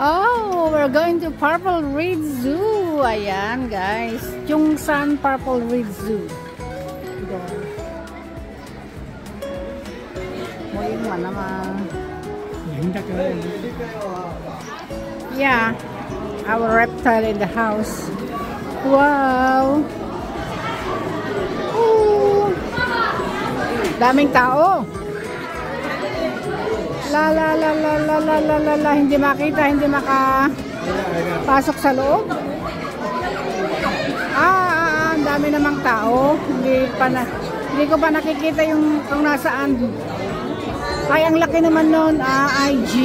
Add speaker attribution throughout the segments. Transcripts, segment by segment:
Speaker 1: Oh, we're going to Purple Ridge Zoo. Ayan, guys. Chungsan Purple Ridge Zoo. Yeah, our reptile in the house. Wow. Ooh. Daming tao. La la la la la la la la la, hindi makita, hindi makapasok sa loob. Ang dami namang tao. Hindi ko pa nakikita yung kung nasaan. Ay, ang laki naman nun. IG.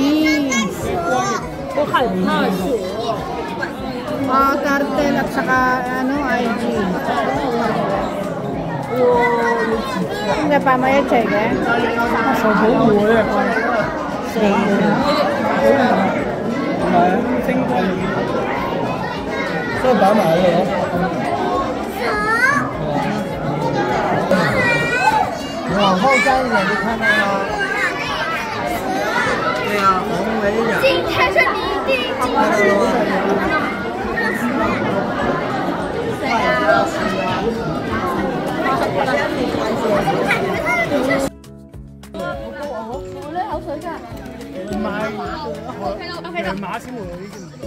Speaker 1: Turtle at saka IG. Hindi pa may check eh.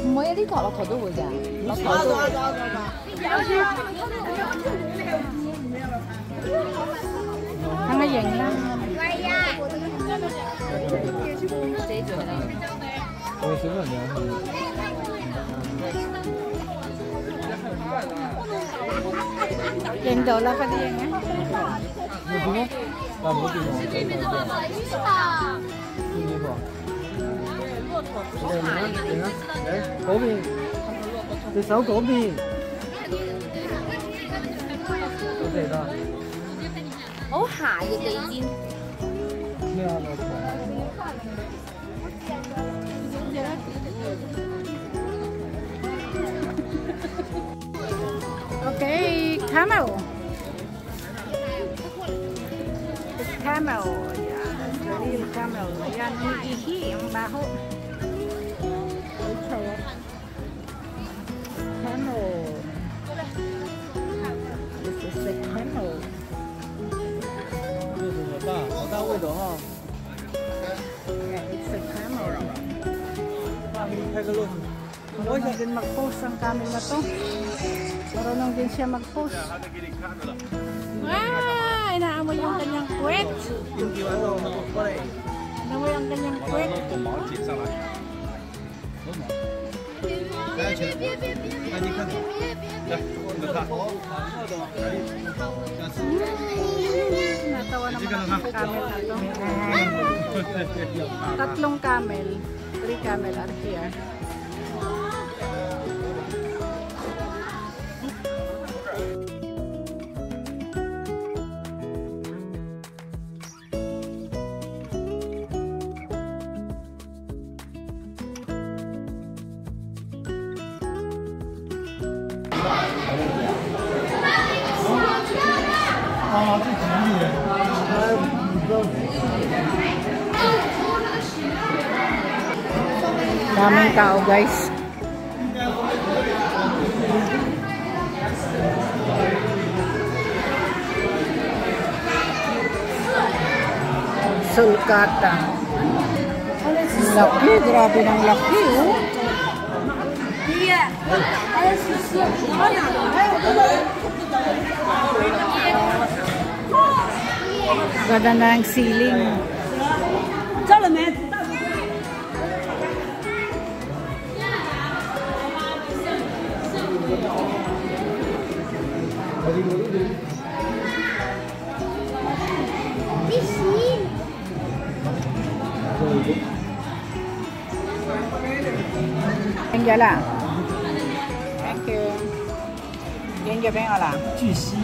Speaker 1: 唔會啊，呢個駱駝都會㗎，駱駝都會。係咪型啦？係啊。自己做啦。我小朋友。認到啦，快啲認啊！冇電啊？但冇電喎。邊度啊？邊邊個？ 嗰邊，隻手嗰邊，好地啦。好鞋嘅地氈。咩啊？Okay, camel. It's camel. Yeah, real camel. Ayan, umiihi ang baho. Camel. This is the camel. 好大味道哈。Yeah, it's a camel. Marunong din mag-post ang camel na to. Marunong din siya mag-post. Inaamoy yung kanyang kwet. Inaamoy ang kanyang kwet. Natawa naman ang camel na to. Tatlong camel. 3 camel are here. Daming tao, guys. Sulcata. Laki, grabe ng laki, oh. Ganda na ang ceiling. Thank you lah. Thank you. Thank you, Beng lah.
Speaker 2: 巨蜥。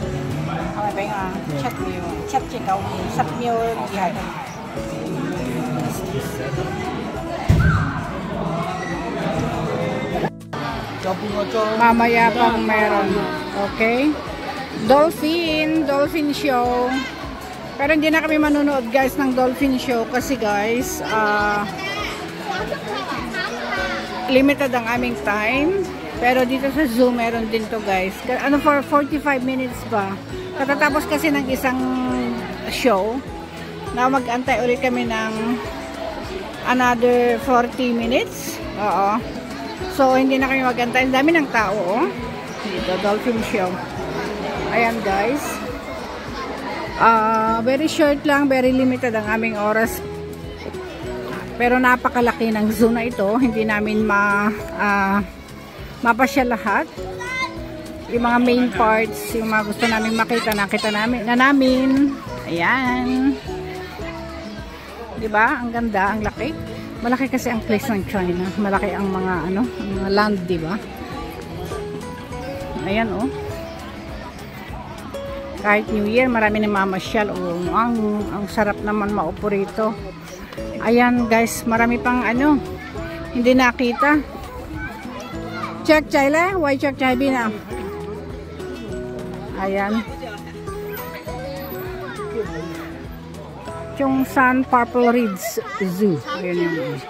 Speaker 1: 係咪Beng啊？7秒，7至9秒，10秒以下。Mamaya pang meron. Okay. Dolphin show. Pero hindi na kami manonood guys ng dolphin show kasi guys, limited ang aming time. Pero dito sa zoo meron din to guys. Ano, for 45 minutes ba? Katatapos kasi ng isang show na mag-antay ulit kami ng another 40 minutes. Oo. So hindi na kami mag-antay. Ang dami ng tao, oh. Dito, dolphin show. Ayan guys. Very short lang, very limited ang aming oras. Pero napakalaki ng zoo na ito. Hindi namin mapasya lahat. Yung mga main parts, yung mga gusto namin makita, nakita namin. Ayan. Diba? Ang ganda, ang laki. Malaki kasi ang place ng China. Malaki ang mga ang mga land, diba? Ayan, oh. Kahit New Year, marami na mamasyal. Oh, ang sarap naman maupo rito. Ayan, guys, marami pang hindi nakita. Check chai why check chai bina. Ayan. Chongsan Purple Reeds Zoo. Ayan yung